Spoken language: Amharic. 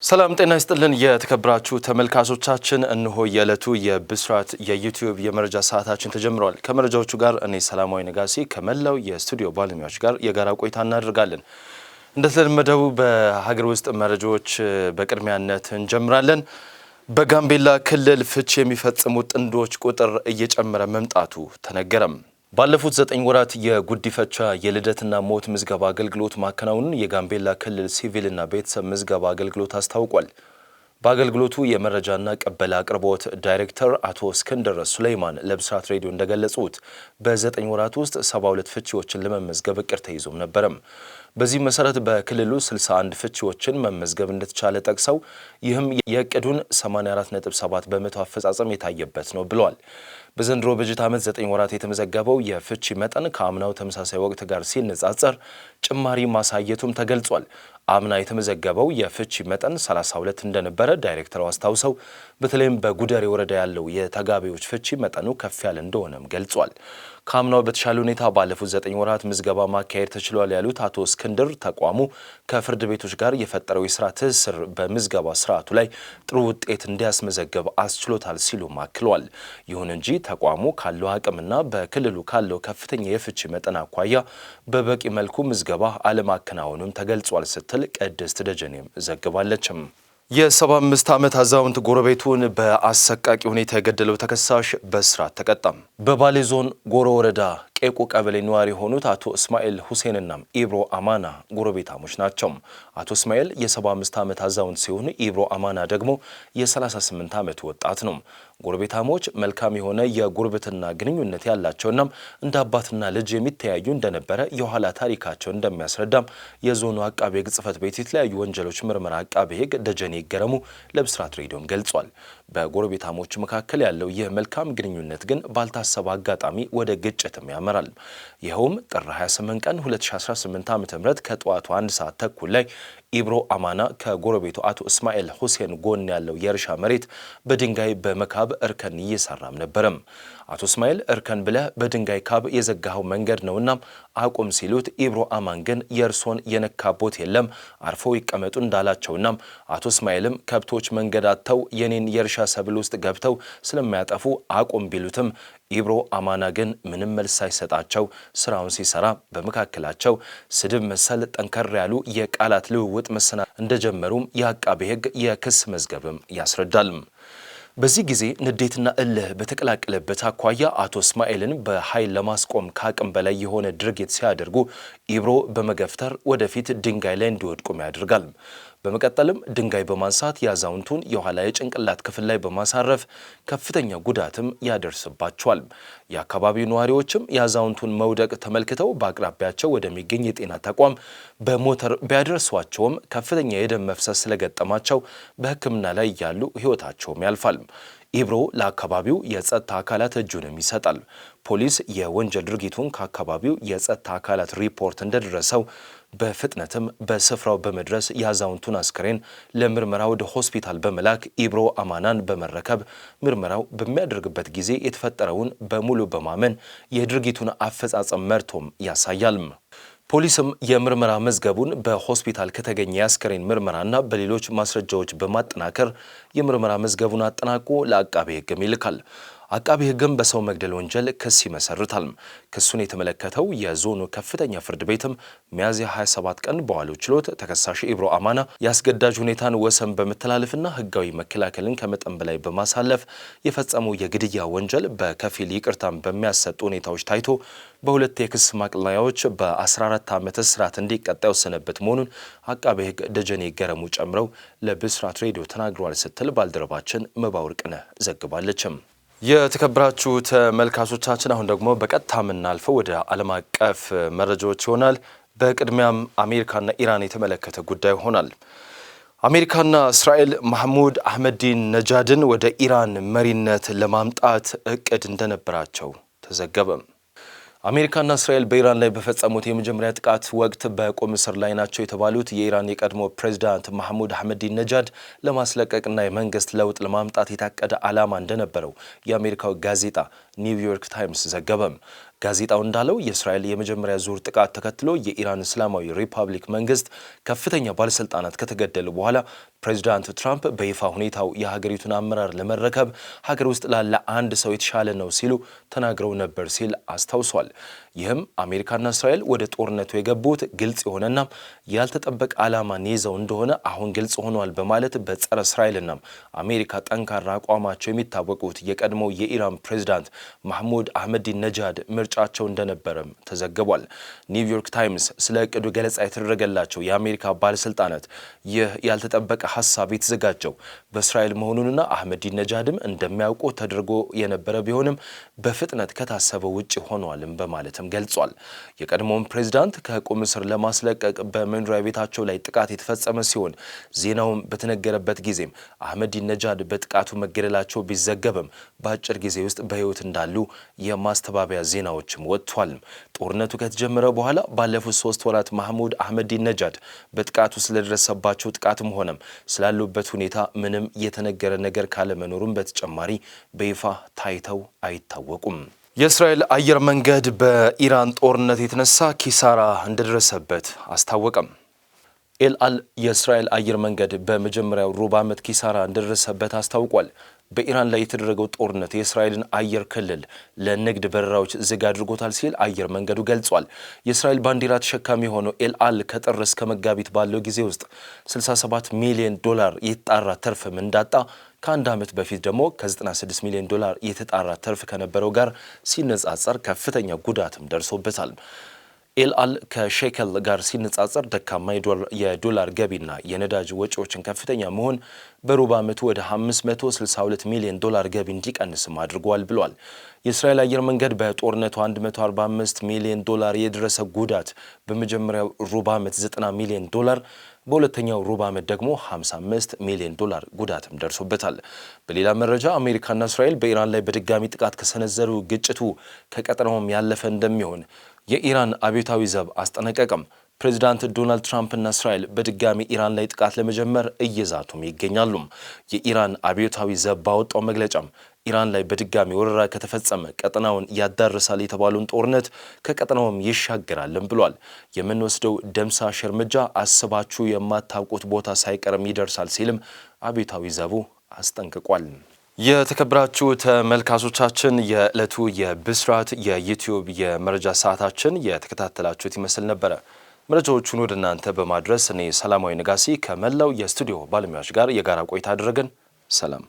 ሰላም ጤና ይስጥልን የተከበራችሁ ተመልካቾቻችን እንሆ የዕለቱ የብስራት የዩቲዩብ የመረጃ ሰዓታችን ተጀምሯል። ከመረጃዎቹ ጋር እኔ ሰላማዊ ነጋሲ ከመላው የስቱዲዮ ባለሙያዎች ጋር የጋራ ቆይታ እናደርጋለን። እንደተለመደው በሀገር ውስጥ መረጃዎች በቅድሚያነት እንጀምራለን። በጋምቤላ ክልል ፍች የሚፈጽሙ ጥንዶች ቁጥር እየጨመረ መምጣቱ ተነገረም። ባለፉት 9 ወራት የጉዲፈቻ የልደትና ሞት ምዝገባ አገልግሎት ማከናወኑን የጋምቤላ ክልል ሲቪልና ቤተሰብ ምዝገባ አገልግሎት አስታውቋል። በአገልግሎቱ የመረጃና ቀበላ አቅርቦት ዳይሬክተር አቶ እስክንድር ሱሌይማን ለብስራት ሬዲዮ እንደገለጹት በ9 ወራት ውስጥ 72 ፍቺዎችን ለመመዝገብ እቅድ ተይዞም ነበረም። በዚህ መሰረት በክልሉ 61 ፍቺዎችን መመዝገብ እንደተቻለ ጠቅሰው ይህም የእቅዱን 84.7 በመቶ አፈጻጸም የታየበት ነው ብለዋል። በዘንድሮ በጀት ዓመት 9 ወራት የተመዘገበው የፍቺ መጠን ከአምናው ተመሳሳይ ወቅት ጋር ሲነጻጸር ጭማሪ ማሳየቱም ተገልጿል። አምና የተመዘገበው የፍቺ መጠን 32 እንደነበረ ዳይሬክተሩ አስታውሰው በተለይም በጉደሬ ወረዳ ያለው የተጋቢዎች ፍቺ መጠኑ ከፍ ያለ እንደሆነም ገልጿል። ከአምናው በተሻለ ሁኔታ ባለፉት 9 ወራት ምዝገባ ማካሄድ ተችሏል ያሉት አቶ እስክንድር ተቋሙ ከፍርድ ቤቶች ጋር የፈጠረው የስራ ትስስር በምዝገባ ስርዓቱ ላይ ጥሩ ውጤት እንዲያስመዘግብ አስችሎታል ሲሉ አክለዋል። ይሁን እንጂ ተቋሙ ካለው አቅምና በክልሉ ካለው ከፍተኛ የፍቺ መጠን አኳያ በበቂ መልኩ ምዝገባ አለማከናወኑም ተገልጿል ስትል ቅድስት ደጀኔም ዘግባለችም። የ75 ዓመት አዛውንት ጎረቤቱን በአሰቃቂ ሁኔታ የገደለው ተከሳሽ በእስራት ተቀጣም። በባሌ ዞን ጎሮ ወረዳ ቄቁ ቀበሌ ነዋሪ የሆኑት አቶ እስማኤል ሁሴንና ኢብሮ አማና ጎረቤታሞች ናቸው። አቶ እስማኤል የ75 ዓመት አዛውንት ሲሆኑ ኢብሮ አማና ደግሞ የ38 ዓመት ወጣት ነው። ጎረቤታሞች መልካም የሆነ የጉርብትና ግንኙነት ያላቸውና እንደ አባትና ልጅ የሚተያዩ እንደነበረ የኋላ ታሪካቸው እንደሚያስረዳም የዞኑ አቃቤ ሕግ ጽሕፈት ቤት የተለያዩ ወንጀሎች ምርመራ አቃቤ ሕግ ደጀኔ ይገረሙ ለብስራት ሬዲዮም ገልጿል። በጎረቤታሞች መካከል ያለው ይህ መልካም ግንኙነት ግን ባልታሰበ አጋጣሚ ወደ ግጭትም ያመራል። ይኸውም ጥር 28 ቀን 2018 ዓ.ም ከጠዋቱ 1 ሰዓት ተኩል ላይ ኢብሮ አማና ከጎረቤቱ አቶ እስማኤል ሁሴን ጎን ያለው የእርሻ መሬት በድንጋይ በመካብ እርከን እየሰራም ነበረም። አቶ እስማኤል እርከን ብለህ በድንጋይ ካብ የዘጋኸው መንገድ ነውና አቁም ሲሉት ኢብሮ አማን ግን የእርሶን የነካቦት የለም አርፎ ይቀመጡ እንዳላቸውና አቶ እስማኤልም ከብቶች መንገድ አጥተው የኔን የእርሻ ሰብል ውስጥ ገብተው ስለማያጠፉ አቁም ቢሉትም ኢብሮ አማና ግን ምንም መልስ ሳይሰጣቸው ስራውን ሲሰራ በመካከላቸው ስድብ መሰል ጠንከር ያሉ የቃላት ልውውጥ መሰና እንደጀመሩም የአቃቤ ሕግ የክስ መዝገብም ያስረዳል። በዚህ ጊዜ ንዴትና እልህ በተቀላቀለበት አኳያ አቶ እስማኤልን በኃይል ለማስቆም ከአቅም በላይ የሆነ ድርጊት ሲያደርጉ ኢብሮ በመገፍተር ወደፊት ድንጋይ ላይ እንዲወድቁም ያደርጋል። በመቀጠልም ድንጋይ በማንሳት የአዛውንቱን የኋላ የጭንቅላት ክፍል ላይ በማሳረፍ ከፍተኛ ጉዳትም ያደርስባቸዋል። የአካባቢው ነዋሪዎችም የአዛውንቱን መውደቅ ተመልክተው በአቅራቢያቸው ወደሚገኝ የጤና ተቋም በሞተር ቢያደርሷቸውም ከፍተኛ የደም መፍሰስ ስለገጠማቸው በሕክምና ላይ እያሉ ሕይወታቸውም ያልፋል። ኢብሮ ለአካባቢው የጸጥታ አካላት እጁንም ይሰጣል። ፖሊስ የወንጀል ድርጊቱን ከአካባቢው የጸጥታ አካላት ሪፖርት እንደደረሰው በፍጥነትም በስፍራው በመድረስ የአዛውንቱን አስክሬን ለምርመራ ወደ ሆስፒታል በመላክ ኢብሮ አማናን በመረከብ ምርመራው በሚያደርግበት ጊዜ የተፈጠረውን በሙሉ በማመን የድርጊቱን አፈጻጸም መርቶም ያሳያል። ፖሊስም የምርመራ መዝገቡን በሆስፒታል ከተገኘ የአስክሬን ምርመራና በሌሎች ማስረጃዎች በማጠናከር የምርመራ መዝገቡን አጠናቆ ለአቃቤ ሕግም ይልካል። አቃቤ ሕግም በሰው መግደል ወንጀል ክስ ይመሰርታል። ክሱን የተመለከተው የዞኑ ከፍተኛ ፍርድ ቤትም ሚያዝያ 27 ቀን በዋለው ችሎት ተከሳሽ ኢብሮ አማና የአስገዳጅ ሁኔታን ወሰን በመተላለፍና ሕጋዊ መከላከልን ከመጠን በላይ በማሳለፍ የፈጸመው የግድያ ወንጀል በከፊል ይቅርታን በሚያሰጡ ሁኔታዎች ታይቶ በሁለት የክስ ማቅለያዎች በ14 ዓመት እስራት እንዲቀጣ የወሰነበት መሆኑን አቃቤ ሕግ ደጀኔ ይገረሙ ጨምረው ለብስራት ሬዲዮ ተናግረዋል ስትል ባልደረባችን መባወርቅነህ ዘግባለችም። የተከበራችሁ ተመልካቾቻችን አሁን ደግሞ በቀጥታ የምናልፈው ወደ ዓለም አቀፍ መረጃዎች ይሆናል። በቅድሚያም አሜሪካና ኢራን የተመለከተ ጉዳይ ይሆናል። አሜሪካና እስራኤል ማህሙድ አህመዲን ነጃድን ወደ ኢራን መሪነት ለማምጣት እቅድ እንደነበራቸው ተዘገበ። አሜሪካና እስራኤል በኢራን ላይ በፈጸሙት የመጀመሪያ ጥቃት ወቅት በቁም እስር ላይ ናቸው የተባሉት የኢራን የቀድሞ ፕሬዝዳንት ማህሙድ አህመዲን ነጃድ ለማስለቀቅና የመንግስት ለውጥ ለማምጣት የታቀደ ዓላማ እንደነበረው የአሜሪካው ጋዜጣ ኒውዮርክ ታይምስ ዘገበም። ጋዜጣው እንዳለው የእስራኤል የመጀመሪያ ዙር ጥቃት ተከትሎ የኢራን እስላማዊ ሪፐብሊክ መንግስት ከፍተኛ ባለስልጣናት ከተገደሉ በኋላ ፕሬዚዳንት ትራምፕ በይፋ ሁኔታው የሀገሪቱን አመራር ለመረከብ ሀገር ውስጥ ላለ አንድ ሰው የተሻለ ነው ሲሉ ተናግረው ነበር ሲል አስታውሷል። ይህም አሜሪካና እስራኤል ወደ ጦርነቱ የገቡት ግልጽ የሆነና ያልተጠበቀ ዓላማን ይዘው እንደሆነ አሁን ግልጽ ሆኗል በማለት በጸረ እስራኤልና አሜሪካ ጠንካራ አቋማቸው የሚታወቁት የቀድሞው የኢራን ፕሬዚዳንት ማህሙድ አህመዲነጃድ ምርጫቸው እንደነበረም ተዘግቧል። ኒውዮርክ ታይምስ ስለ እቅዱ ገለጻ የተደረገላቸው የአሜሪካ ባለስልጣናት ይህ ያልተጠበቀ ሀሳብ የተዘጋጀው በእስራኤል መሆኑንና አህመዲነጃድም እንደሚያውቁ ተደርጎ የነበረ ቢሆንም በፍጥነት ከታሰበው ውጭ ሆኗልም በማለትም ገልጿል። የቀድሞውን ፕሬዝዳንት ከቁም እስር ለማስለቀቅ በመኖሪያ ቤታቸው ላይ ጥቃት የተፈጸመ ሲሆን ዜናውም በተነገረበት ጊዜም አህመዲነጃድ በጥቃቱ መገደላቸው ቢዘገብም በአጭር ጊዜ ውስጥ በሕይወት እንዳሉ የማስተባበያ ዜናዎችም ወጥቷል። ጦርነቱ ከተጀመረ በኋላ ባለፉት 3 ወራት ማህሙድ አህመዲነጃድ በጥቃቱ ስለደረሰባቸው ጥቃትም ሆነም ስላሉበት ሁኔታ ምንም የተነገረ ነገር ካለመኖሩም በተጨማሪ በይፋ ታይተው አይታወቁም። የእስራኤል አየር መንገድ በኢራን ጦርነት የተነሳ ኪሳራ እንደደረሰበት አስታወቀም። ኤል አል የእስራኤል አየር መንገድ በመጀመሪያው ሩብ ዓመት ኪሳራ እንደደረሰበት አስታውቋል። በኢራን ላይ የተደረገው ጦርነት የእስራኤልን አየር ክልል ለንግድ በረራዎች ዝግ አድርጎታል ሲል አየር መንገዱ ገልጿል። የእስራኤል ባንዲራ ተሸካሚ የሆነው ኤል አል ከጥር እስከ መጋቢት ባለው ጊዜ ውስጥ $67 ሚሊዮን የተጣራ ትርፍም እንዳጣ ከአንድ ዓመት በፊት ደግሞ ከ96 ሚሊዮን ዶላር የተጣራ ትርፍ ከነበረው ጋር ሲነጻጸር ከፍተኛ ጉዳትም ደርሶበታል። ኤል አል ከሼከል ጋር ሲነጻጸር ደካማ የዶላር ገቢና የነዳጅ ወጪዎችን ከፍተኛ መሆን በሩብ ዓመቱ ወደ $562 ሚሊዮን ገቢ እንዲቀንስም አድርጓል ብሏል። የእስራኤል አየር መንገድ በጦርነቱ $145 ሚሊዮን የደረሰ ጉዳት፣ በመጀመሪያው ሩብ ዓመት $90 ሚሊዮን፣ በሁለተኛው ሩብ ዓመት ደግሞ $55 ሚሊዮን ጉዳትም ደርሶበታል። በሌላ መረጃ አሜሪካና እስራኤል በኢራን ላይ በድጋሚ ጥቃት ከሰነዘሩ ግጭቱ ከቀጠናውም ያለፈ እንደሚሆን የኢራን አብዮታዊ ዘብ አስጠነቀቀም። ፕሬዚዳንት ዶናልድ ትራምፕና እስራኤል በድጋሚ ኢራን ላይ ጥቃት ለመጀመር እየዛቱም ይገኛሉ። የኢራን አብዮታዊ ዘብ ባወጣው መግለጫም ኢራን ላይ በድጋሚ ወረራ ከተፈጸመ ቀጠናውን ያዳርሳል የተባለውን ጦርነት ከቀጠናውም ይሻገራልም ብሏል። የምንወስደው ደምሳሽ እርምጃ አስባችሁ የማታውቁት ቦታ ሳይቀርም ይደርሳል ሲልም አብዮታዊ ዘቡ አስጠንቅቋል። የተከበራችሁ ተመልካቾቻችን የዕለቱ የብስራት የዩቲዩብ የመረጃ ሰዓታችን የተከታተላችሁት ይመስል ነበረ። መረጃዎቹን ወደ እናንተ በማድረስ እኔ ሰላማዊ ነጋሲ ከመላው የስቱዲዮ ባለሙያዎች ጋር የጋራ ቆይታ አደረግን። ሰላም።